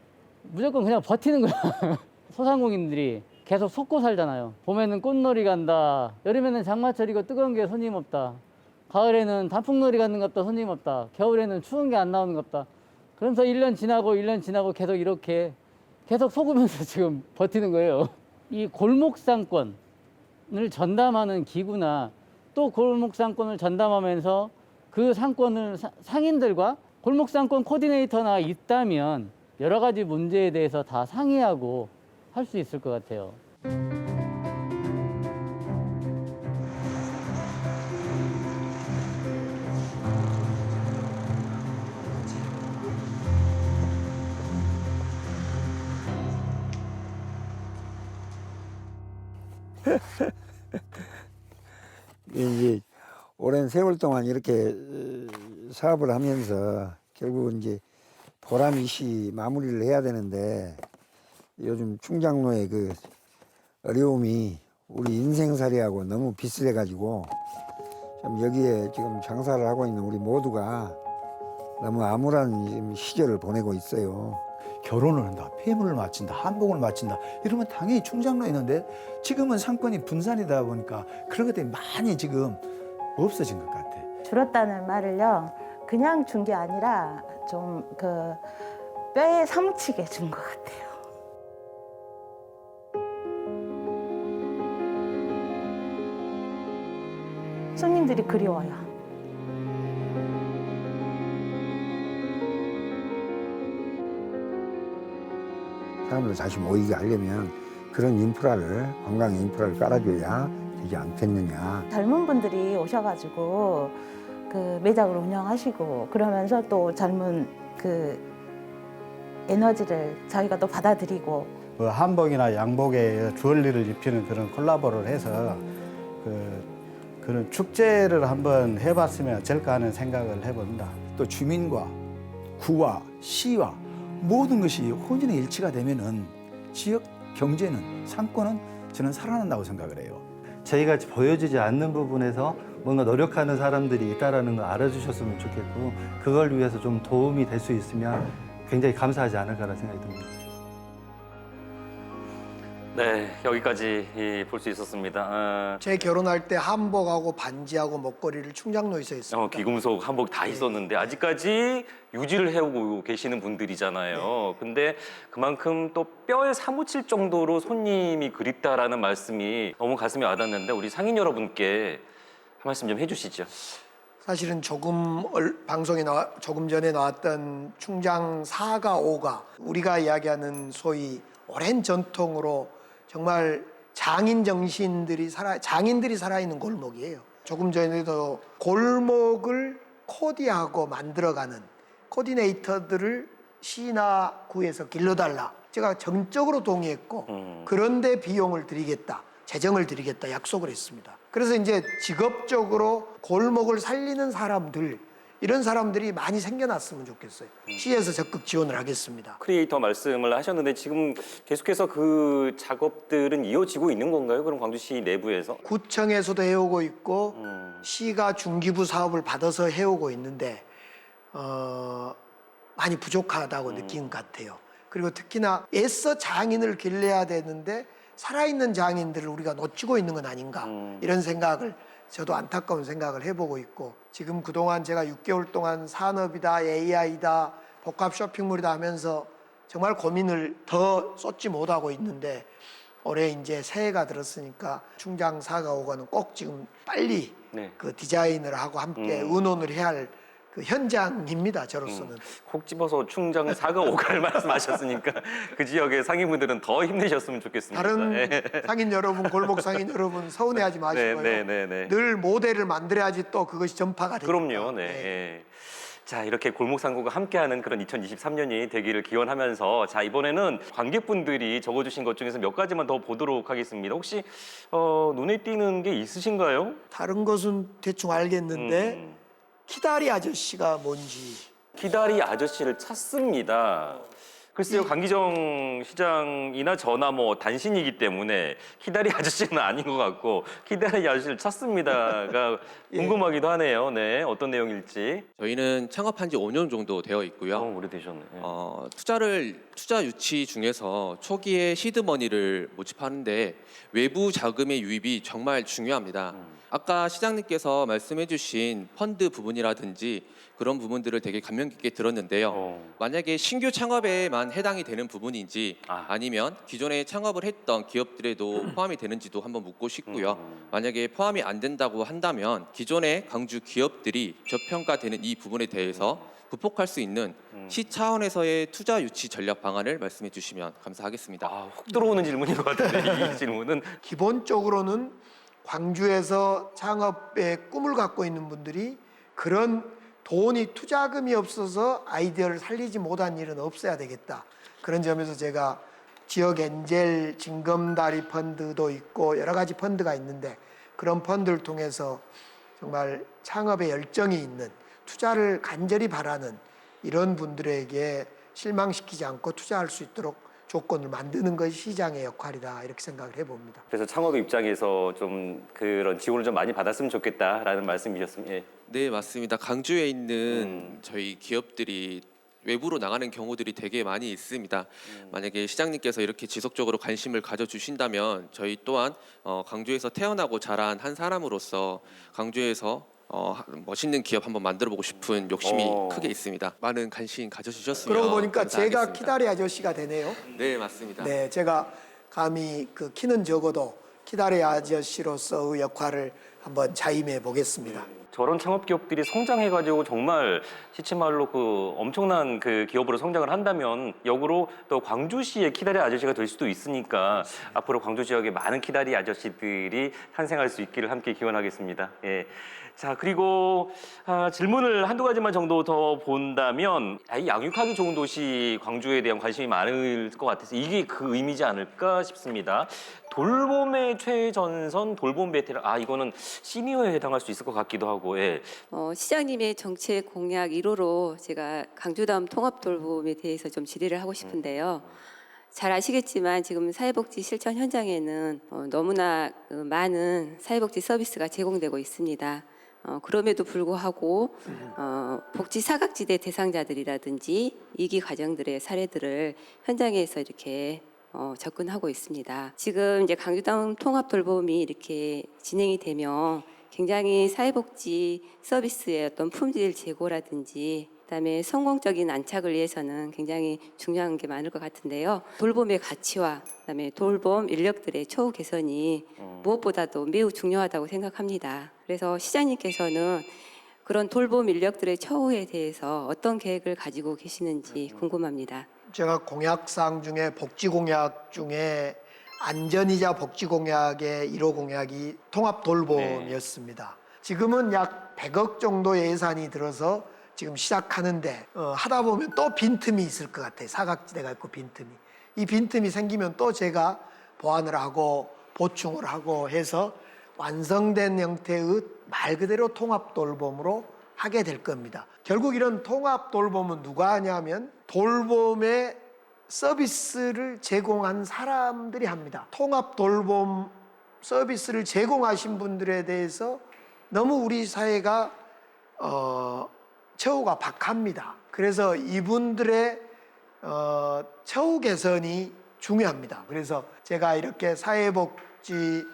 무조건 그냥 버티는 거야. 소상공인들이 계속 속고 살잖아요. 봄에는 꽃놀이 간다. 여름에는 장마철이고 뜨거운 게 손님 없다. 가을에는 단풍놀이 갔는갑다. 손님 없다. 겨울에는 추운 게 안 나오는갑다. 그러면서 1년 지나고 계속 이렇게 계속 속으면서 지금 버티는 거예요. 이 골목상권을 전담하는 기구나 또 골목상권을 전담하면서 그 상권을 상인들과 골목상권 코디네이터나 있다면 여러 가지 문제에 대해서 다 상의하고 할 수 있을 것 같아요. 이제 오랜 세월 동안 이렇게 사업을 하면서 결국은 이제 보람이시 마무리를 해야 되는데, 요즘 충장로의 그 어려움이 우리 인생살이하고 너무 비슷해 가지고 좀 여기에 지금 장사를 하고 있는 우리 모두가 너무 암울한 지금 시절을 보내고 있어요. 결혼을 한다, 폐물을 마친다, 한복을 마친다, 이러면 당연히 충장로에 있는데, 지금은 상권이 분산이다 보니까 그런 것들이 많이 지금 없어진 것 같아. 줄었다는 말을요, 그냥 준 게 아니라 좀 그 뼈에 사무치게 준 것 같아요. 손님들이 그리워요. 사람들 다시 모이게 하려면 그런 인프라를, 관광 인프라를 깔아줘야 되지 않겠느냐. 젊은 분들이 오셔가지고 그 매장을 운영하시고, 그러면서 또 젊은 그 에너지를 저희가 또 받아들이고, 그 한복이나 양복에 주얼리를 입히는 그런 콜라보를 해서 그런 축제를 한번 해봤으면 어쩔까 하는 생각을 해봅니다. 또 주민과 구와 시와 모든 것이 혼연의 일치가 되면은 지역 경제는, 상권은 저는 살아난다고 생각을 해요. 저희가 보여주지 않는 부분에서 뭔가 노력하는 사람들이 있다는 걸 알아주셨으면 좋겠고, 그걸 위해서 좀 도움이 될 수 있으면 굉장히 감사하지 않을까라는 생각이 듭니다. 네, 여기까지 볼 수 있었습니다. 제 결혼할 때 한복하고 반지하고 목걸이를 충장로에서 했습니다. 귀금속 한복 다 있었는데 아직까지 유지를 해오고 계시는 분들이잖아요. 근데 그만큼 또 뼈에 사무칠 정도로 손님이 그립다라는 말씀이 너무 가슴에 와닿는데, 우리 상인 여러분께 한 말씀 좀 해주시죠. 사실은 조금 전에 나왔던 충장 4가 5가 우리가 이야기하는 소위 오랜 전통으로 정말 장인들이 살아있는 골목이에요. 조금 전에도 골목을 코디하고 만들어가는 코디네이터들을 시나 구에서 길러달라. 제가 정적으로 동의했고 그런데 비용을 드리겠다. 재정을 드리겠다 약속을 했습니다. 그래서 이제 직업적으로 골목을 살리는 사람들 이런 사람들이 많이 생겨났으면 좋겠어요. 시에서 적극 지원을 하겠습니다. 크리에이터 말씀을 하셨는데 지금 계속해서 그 작업들은 이어지고 있는 건가요? 그럼 광주시 내부에서? 구청에서도 해오고 있고 시가 중기부 사업을 받아서 해오고 있는데 많이 부족하다고 느낀 것 같아요. 그리고 특히나 애써 장인을 길러야 되는데 살아있는 장인들을 우리가 놓치고 있는 건 아닌가 이런 생각을 저도 안타까운 생각을 해보고 있고 지금 그동안 제가 6개월 동안 산업이다 AI다 복합 쇼핑몰이다 하면서 정말 고민을 더 쏟지 못하고 있는데 올해 이제 새해가 들었으니까 충장 4가 5가는 꼭 지금 빨리 그 디자인을 하고 함께 의논을 해야 할 그 현장입니다. 저로서는. 콕 집어서 충장 4가 5가를 말씀하셨으니까 그 지역의 상인분들은 더 힘내셨으면 좋겠습니다. 다른 상인 여러분, 골목 상인 여러분 서운해하지 마시고요. 늘 모델을 만들어야지 또 그것이 전파가 됩니다. 그럼요. 네. 자, 이렇게 골목상구가 함께하는 그런 2023년이 되기를 기원하면서 자, 이번에는 관객분들이 적어주신 것 중에서 몇 가지만 더 보도록 하겠습니다. 혹시 눈에 띄는 게 있으신가요? 다른 것은 대충 알겠는데 키다리 아저씨가 뭔지. 키다리 아저씨를 찾습니다. 글쎄요, 강기정 시장이나 저나 뭐 단신이기 때문에 키다리 아저씨는 아닌 것 같고 키다리 아저씨를 찾습니다가 궁금하기도 하네요. 네, 어떤 내용일지. 저희는 창업한 지 5년 정도 되어 있고요. 오래되셨네. 투자 유치 중에서 초기에 시드머니를 모집하는데 외부 자금의 유입이 정말 중요합니다. 아까 시장님께서 말씀해주신 펀드 부분이라든지 그런 부분들을 되게 감명 깊게 들었는데요. 만약에 신규 창업에만 해당이 되는 부분인지 아니면 기존에 창업을 했던 기업들에도 포함이 되는지도 한번 묻고 싶고요. 만약에 포함이 안 된다고 한다면 기존의 광주 기업들이 저평가되는 이 부분에 대해서 극복할 수 있는 시 차원에서의 투자 유치 전략 방안을 말씀해 주시면 감사하겠습니다. 훅 들어오는 질문인 것 같은데 이 질문은 기본적으로는 광주에서 창업의 꿈을 갖고 있는 분들이 그런 돈이 투자금이 없어서 아이디어를 살리지 못한 일은 없어야 되겠다. 그런 점에서 제가 지역 엔젤 징검다리 펀드도 있고 여러 가지 펀드가 있는데 그런 펀드를 통해서 정말 창업에 열정이 있는 투자를 간절히 바라는 이런 분들에게 실망시키지 않고 투자할 수 있도록 조건을 만드는 것이 시장의 역할이다 이렇게 생각을 해봅니다. 그래서 창업 입장에서 좀 그런 지원을 좀 많이 받았으면 좋겠다라는 말씀이셨습니다. 네, 맞습니다. 강주에 있는 저희 기업들이 외부로 나가는 경우들이 되게 많이 있습니다. 만약에 시장님께서 이렇게 지속적으로 관심을 가져주신다면 저희 또한 강주에서 태어나고 자란 한 사람으로서 강주에서 멋있는 기업 한번 만들어보고 싶은 욕심이 크게 있습니다. 많은 관심 가져주셨으면 그러고 보니까 감사하겠습니다. 제가 키다리 아저씨가 되네요. 네, 맞습니다. 네, 제가 감히 그 키는 적어도 키다리 아저씨로서의 역할을 한번 자임해 보겠습니다. 저런 창업 기업들이 성장해가지고 정말 시체말로 그 엄청난 그 기업으로 성장을 한다면 역으로 또 광주시의 키다리 아저씨가 될 수도 있으니까 앞으로 광주 지역에 많은 키다리 아저씨들이 탄생할 수 있기를 함께 기원하겠습니다. 예. 자, 그리고 질문을 한두 가지만 정도 더 본다면 양육하기 좋은 도시 광주에 대한 관심이 많을 것 같아서 이게 그 의미지 않을까 싶습니다. 돌봄의 최전선, 돌봄 베테랑. 이거는 시니어에 해당할 수 있을 것 같기도 하고. 예. 시장님의 정책 공약 1호로 제가 강주다음 통합 돌봄에 대해서 좀 질의를 하고 싶은데요. 잘 아시겠지만 지금 사회복지 실천 현장에는 너무나 많은 사회복지 서비스가 제공되고 있습니다. 그럼에도 불구하고 복지 사각지대 대상자들이라든지 이기 가정들의 사례들을 현장에서 이렇게 접근하고 있습니다. 지금 이제 강주다운 통합 돌봄이 이렇게 진행이 되면 굉장히 사회복지 서비스의 어떤 품질 제고라든지 그다음에 성공적인 안착을 위해서는 굉장히 중요한 게 많을 것 같은데요. 돌봄의 가치와 그다음에 돌봄 인력들의 처우 개선이 무엇보다도 매우 중요하다고 생각합니다. 그래서 시장님께서는 그런 돌봄 인력들의 처우에 대해서 어떤 계획을 가지고 계시는지 궁금합니다. 제가 공약사항 중에 복지 공약 중에 안전이자 복지 공약의 1호 공약이 통합 돌봄이었습니다. 지금은 약 100억 정도의 예산이 들어서 지금 시작하는데 하다 보면 또 빈틈이 있을 것 같아요. 사각지대가 있고 빈틈이. 이 빈틈이 생기면 또 제가 보완을 하고 보충을 하고 해서 완성된 형태의 말 그대로 통합 돌봄으로 하게 될 겁니다. 결국 이런 통합 돌봄은 누가 하냐면 돌봄의 서비스를 제공한 사람들이 합니다. 통합 돌봄 서비스를 제공하신 분들에 대해서 너무 우리 사회가 처우가 박합니다. 그래서 이분들의 처우 개선이 중요합니다. 그래서 제가 이렇게 사회복지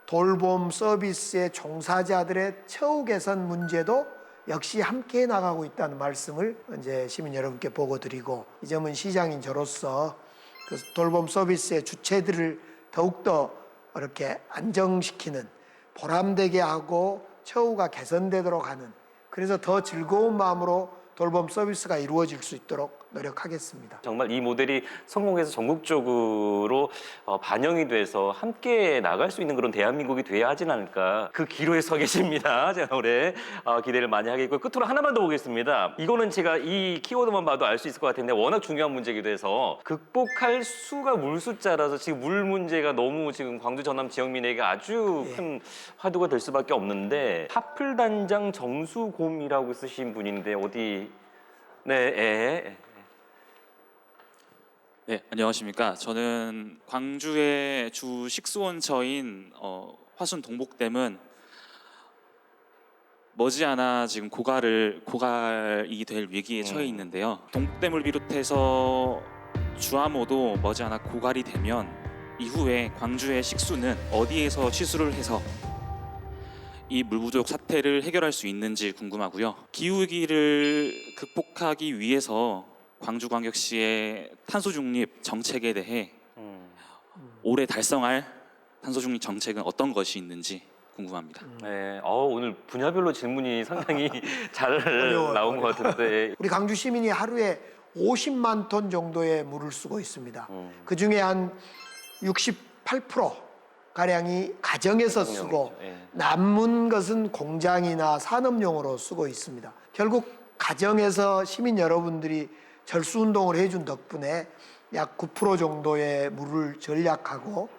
돌봄 서비스의 종사자들의 처우 개선 문제도 역시 함께 나가고 있다는 말씀을 이제 시민 여러분께 보고 드리고, 이 점은 시장인 저로서 그 돌봄 서비스의 주체들을 더욱더 이렇게 안정시키는, 보람되게 하고 처우가 개선되도록 하는, 그래서 더 즐거운 마음으로 돌봄 서비스가 이루어질 수 있도록 노력하겠습니다. 정말 이 모델이 성공해서 전국적으로 반영이 돼서 함께 나갈 수 있는 그런 대한민국이 돼야 하진 않을까, 그 기로에 서 계십니다. 제가 올해 기대를 많이 하겠고, 끝으로 하나만 더 보겠습니다. 이거는 제가 이 키워드만 봐도 알 수 있을 것 같은데 워낙 중요한 문제이기도 해서, 극복할 수가 물숫자라서 지금 물 문제가 너무 지금 광주 전남 지역민에게 아주 큰 화두가 될 수밖에 없는데, 하플단장 정수곰이라고 쓰신 분인데 어디 네, 안녕하십니까. 저는 광주의 주 식수원처인 화순 동복댐은 머지않아 지금 고갈이 될 위기에 처해 있는데요. 동복댐을 비롯해서 주암호도 머지않아 고갈이 되면 이후에 광주의 식수는 어디에서 취수를 해서 이 물 부족 사태를 해결할 수 있는지 궁금하고요. 기후위기를 극복하기 위해서 광주광역시의 탄소중립 정책에 대해 올해 달성할 탄소중립 정책은 어떤 것이 있는지 궁금합니다. 네, 오늘 분야별로 질문이 상당히 잘 나온 것 같은데, 우리 광주 시민이 하루에 50만 톤 정도의 물을 쓰고 있습니다. 그 중에 한 68% 가량이 가정에서 쓰고 남은 것은 공장이나 산업용으로 쓰고 있습니다. 결국 가정에서 시민 여러분들이 절수운동을 해준 덕분에 약 9% 정도의 물을 절약하고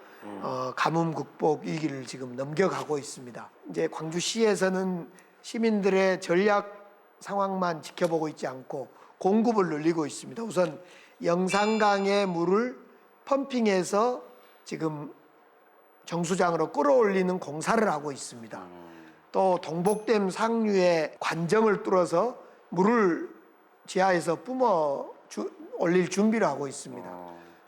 가뭄 극복 위기를 지금 넘겨가고 있습니다. 이제 광주시에서는 시민들의 전략 상황만 지켜보고 있지 않고 공급을 늘리고 있습니다. 우선 영산강의 물을 펌핑해서 지금 정수장으로 끌어올리는 공사를 하고 있습니다. 또 동복댐 상류에 관정을 뚫어서 물을 지하에서 뿜어 올릴 준비를 하고 있습니다.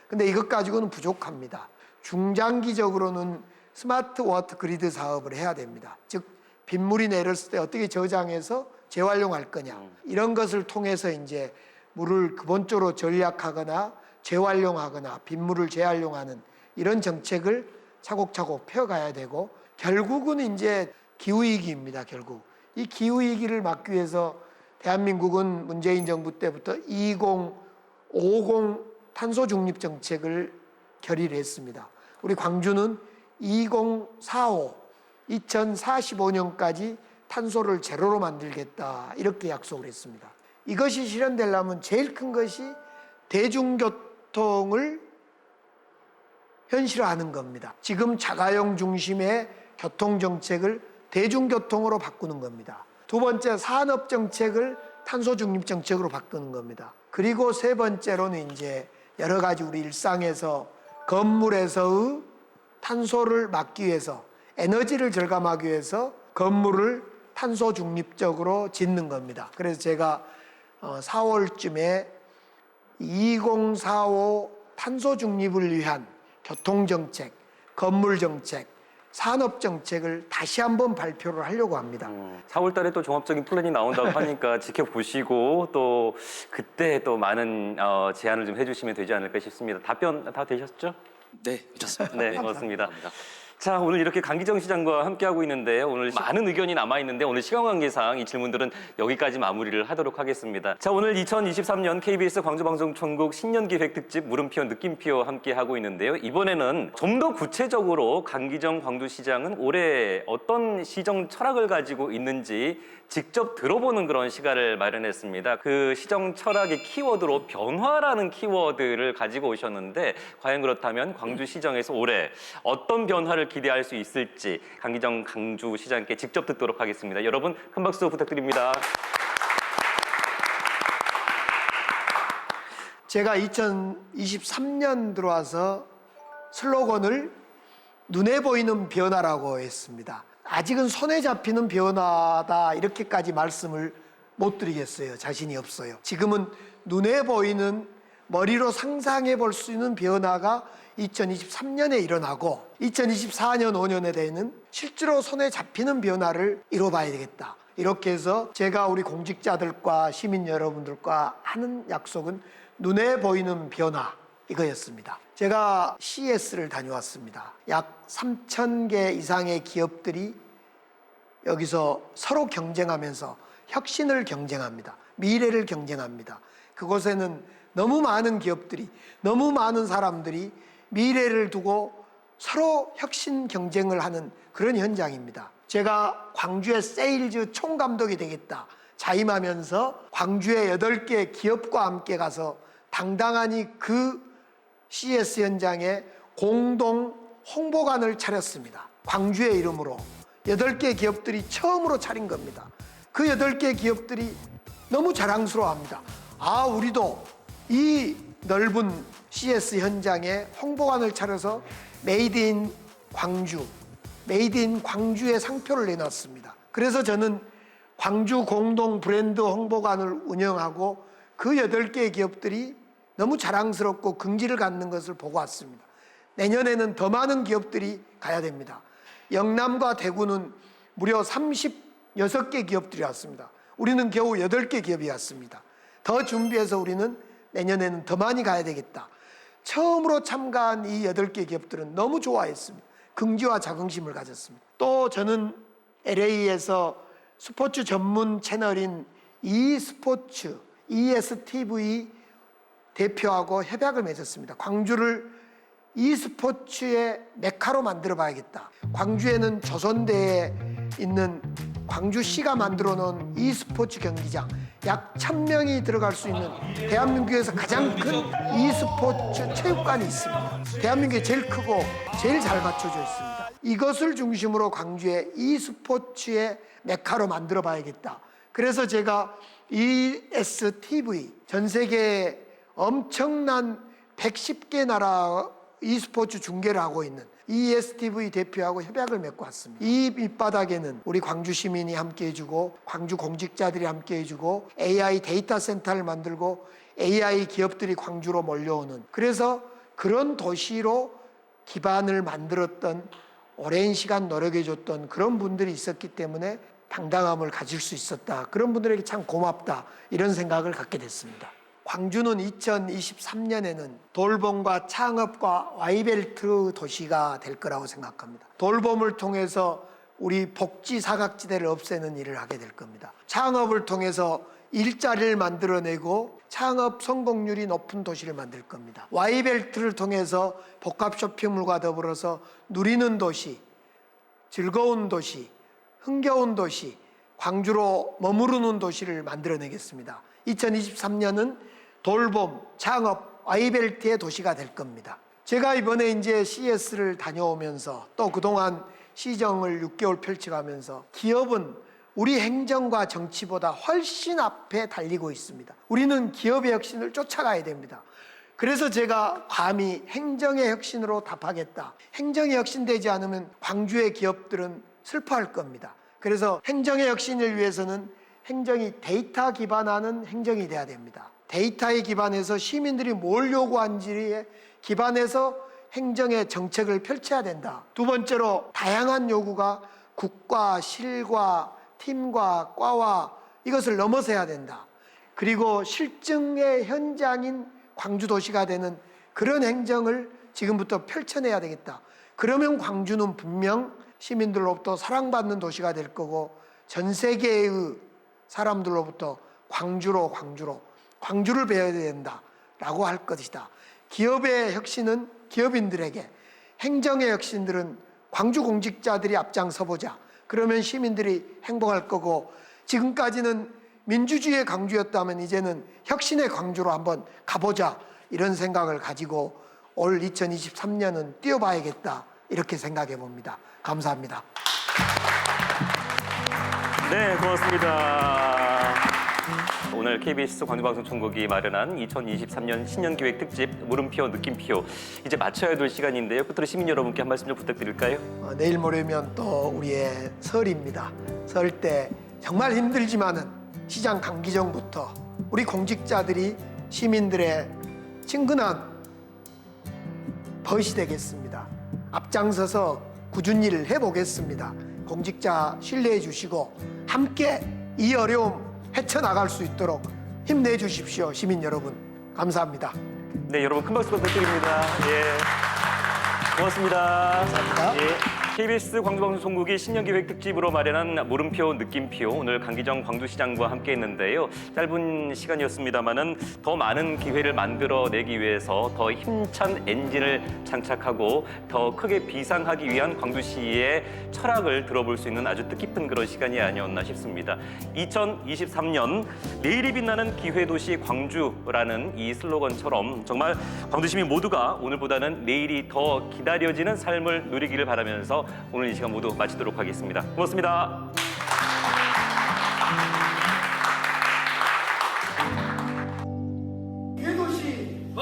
근데 이것 가지고는 부족합니다. 중장기적으로는 스마트 워터 그리드 사업을 해야 됩니다. 즉 빗물이 내렸을 때 어떻게 저장해서 재활용할 거냐, 이런 것을 통해서 이제 물을 근본적으로 전략하거나 재활용하거나 빗물을 재활용하는 이런 정책을 차곡차곡 펴가야 되고, 결국은 이제 기후위기입니다. 결국 이 기후위기를 막기 위해서 대한민국은 문재인 정부 때부터 2050 탄소중립 정책을 결의를 했습니다. 우리 광주는 2045년까지 탄소를 제로로 만들겠다, 이렇게 약속을 했습니다. 이것이 실현되려면 제일 큰 것이 대중교통을 현실화하는 겁니다. 지금 자가용 중심의 교통정책을 대중교통으로 바꾸는 겁니다. 두 번째, 산업정책을 탄소중립정책으로 바꾸는 겁니다. 그리고 세 번째로는 이제 여러 가지 우리 일상에서 건물에서의 탄소를 막기 위해서, 에너지를 절감하기 위해서 건물을 탄소중립적으로 짓는 겁니다. 그래서 제가 4월쯤에 2045 탄소중립을 위한 교통정책, 건물정책, 산업정책을 다시 한번 발표를 하려고 합니다. 4월 달에 또 종합적인 플랜이 나온다고 하니까 지켜보시고 또 그때 또 많은 제안을 좀 해주시면 되지 않을까 싶습니다. 답변 다 되셨죠? 네, 괜찮습니다. 네, 고맙습니다. 자, 오늘 이렇게 강기정 시장과 함께하고 있는데 오늘 많은 의견이 남아있는데 오늘 시간 관계상 이 질문들은 여기까지 마무리를 하도록 하겠습니다. 자, 오늘 2023년 KBS 광주방송총국 신년기획 특집 물음표 느낌표 함께하고 있는데요. 이번에는 좀 더 구체적으로 강기정 광주시장은 올해 어떤 시정 철학을 가지고 있는지 직접 들어보는 그런 시간을 마련했습니다. 그 시정 철학의 키워드로 변화라는 키워드를 가지고 오셨는데 과연 그렇다면 광주시정에서 올해 어떤 변화를 기대할 수 있을지 강기정 광주시장께 직접 듣도록 하겠습니다. 여러분 큰 박수 부탁드립니다. 제가 2023년 들어와서 슬로건을 눈에 보이는 변화라고 했습니다. 아직은 손에 잡히는 변화다 이렇게까지 말씀을 못 드리겠어요. 자신이 없어요. 지금은 눈에 보이는 머리로 상상해 볼 수 있는 변화가 2023년에 일어나고 2024년 5년에 되는 실제로 손에 잡히는 변화를 이뤄봐야 되겠다. 이렇게 해서 제가 우리 공직자들과 시민 여러분들과 하는 약속은 눈에 보이는 변화 이거였습니다. 제가 CS를 다녀왔습니다. 약 3,000개 이상의 기업들이 여기서 서로 경쟁하면서 혁신을 경쟁합니다. 미래를 경쟁합니다. 그곳에는 너무 많은 기업들이, 너무 많은 사람들이 미래를 두고 서로 혁신 경쟁을 하는 그런 현장입니다. 제가 광주의 세일즈 총감독이 되겠다 자임하면서 광주의 8개 기업과 함께 가서 당당하니 그 CS 현장에 공동 홍보관을 차렸습니다. 광주의 이름으로 8개 기업들이 처음으로 차린 겁니다. 그 8개 기업들이 너무 자랑스러워합니다. 아, 우리도 이 넓은 CS 현장에 홍보관을 차려서 메이드 인 광주, 메이드 인 광주의 상표를 내놨습니다. 그래서 저는 광주 공동 브랜드 홍보관을 운영하고 그 8개의 기업들이 너무 자랑스럽고 긍지를 갖는 것을 보고 왔습니다. 내년에는 더 많은 기업들이 가야 됩니다. 영남과 대구는 무려 36개 기업들이 왔습니다. 우리는 겨우 8개 기업이 왔습니다. 더 준비해서 우리는 내년에는 더 많이 가야 되겠다. 처음으로 참가한 이 8개 기업들은 너무 좋아했습니다. 긍지와 자긍심을 가졌습니다. 또 저는 LA에서 스포츠 전문 채널인 e스포츠, ESTV 대표하고 협약을 맺었습니다. 광주를 e스포츠의 메카로 만들어 봐야겠다. 광주에는 조선대에 있는 광주시가 만들어 놓은 e스포츠 경기장 약 1,000명이 들어갈 수 있는 대한민국에서 가장 큰 e스포츠 체육관이 있습니다. 대한민국에 제일 크고 제일 잘 갖춰져 있습니다. 이것을 중심으로 광주의 e스포츠의 메카로 만들어 봐야겠다. 그래서 제가 ESTV 전 세계에 엄청난 110개 나라 e스포츠 중계를 하고 있는 ESTV 대표하고 협약을 맺고 왔습니다. 이 밑바닥에는 우리 광주 시민이 함께 해주고 광주 공직자들이 함께 해주고 AI 데이터 센터를 만들고 AI 기업들이 광주로 몰려오는, 그래서 그런 도시로 기반을 만들었던, 오랜 시간 노력해줬던 그런 분들이 있었기 때문에 당당함을 가질 수 있었다. 그런 분들에게 참 고맙다. 이런 생각을 갖게 됐습니다. 광주는 2023년에는 돌봄과 창업과 와이벨트 도시가 될 거라고 생각합니다. 돌봄을 통해서 우리 복지 사각지대를 없애는 일을 하게 될 겁니다. 창업을 통해서 일자리를 만들어내고 창업 성공률이 높은 도시를 만들 겁니다. 와이벨트를 통해서 복합 쇼핑몰과 더불어서 누리는 도시, 즐거운 도시, 흥겨운 도시, 광주로 머무르는 도시를 만들어내겠습니다. 2023년은 돌봄, 창업, 와이벨트의 도시가 될 겁니다. 제가 이번에 이제 CS를 다녀오면서 또 그동안 시정을 6개월 펼쳐가면서 기업은 우리 행정과 정치보다 훨씬 앞에 달리고 있습니다. 우리는 기업의 혁신을 쫓아가야 됩니다. 그래서 제가 감히 행정의 혁신으로 답하겠다. 행정이 혁신되지 않으면 광주의 기업들은 슬퍼할 겁니다. 그래서 행정의 혁신을 위해서는 행정이 데이터 기반하는 행정이 돼야 됩니다. 데이터에 기반해서 시민들이 뭘 요구하는지에 기반해서 행정의 정책을 펼쳐야 된다. 두 번째로 다양한 요구가 국과 실과 팀과 과와 이것을 넘어서야 된다. 그리고 실증의 현장인 광주도시가 되는 그런 행정을 지금부터 펼쳐내야 되겠다. 그러면 광주는 분명 시민들로부터 사랑받는 도시가 될 거고 전 세계의 사람들로부터 광주를 배워야 된다라고 할 것이다. 기업의 혁신은 기업인들에게, 행정의 혁신들은 광주 공직자들이 앞장서보자. 그러면 시민들이 행복할 거고, 지금까지는 민주주의의 광주였다면 이제는 혁신의 광주로 한번 가보자, 이런 생각을 가지고 올 2023년은 뛰어봐야겠다, 이렇게 생각해 봅니다. 감사합니다. 네, 고맙습니다. 오늘 KBS 광주방송총국이 마련한 2023년 신년기획 특집 물음표 느낌표, 이제 마쳐야 될 시간인데요. 끝으로 시민 여러분께 한 말씀 좀 부탁드릴까요? 내일 모레면 또 우리의 설입니다. 설 때 정말 힘들지만은 시장 감기 전부터 우리 공직자들이 시민들의 친근한 벗이 되겠습니다. 앞장서서 꾸준히 일을 해보겠습니다. 공직자 신뢰해 주시고 함께 이 어려움 헤쳐나갈 수 있도록 힘내주십시오. 시민 여러분, 감사합니다. 네, 여러분 큰 박수 부탁드립니다. 예. 고맙습니다. 감사합니다. 예. KBS 광주방송총국이 신년기획 특집으로 마련한 물음표 느낌표, 오늘 강기정 광주시장과 함께했는데요. 짧은 시간이었습니다만은 더 많은 기회를 만들어내기 위해서 더 힘찬 엔진을 장착하고 더 크게 비상하기 위한 광주시의 철학을 들어볼 수 있는 아주 뜻깊은 그런 시간이 아니었나 싶습니다. 2023년 내일이 빛나는 기회도시 광주라는 이 슬로건처럼 정말 광주 시민 모두가 오늘보다는 내일이 더 기다려지는 삶을 누리기를 바라면서 오늘 이 시간 모두 마치도록 하겠습니다. 고맙습니다. 기회도시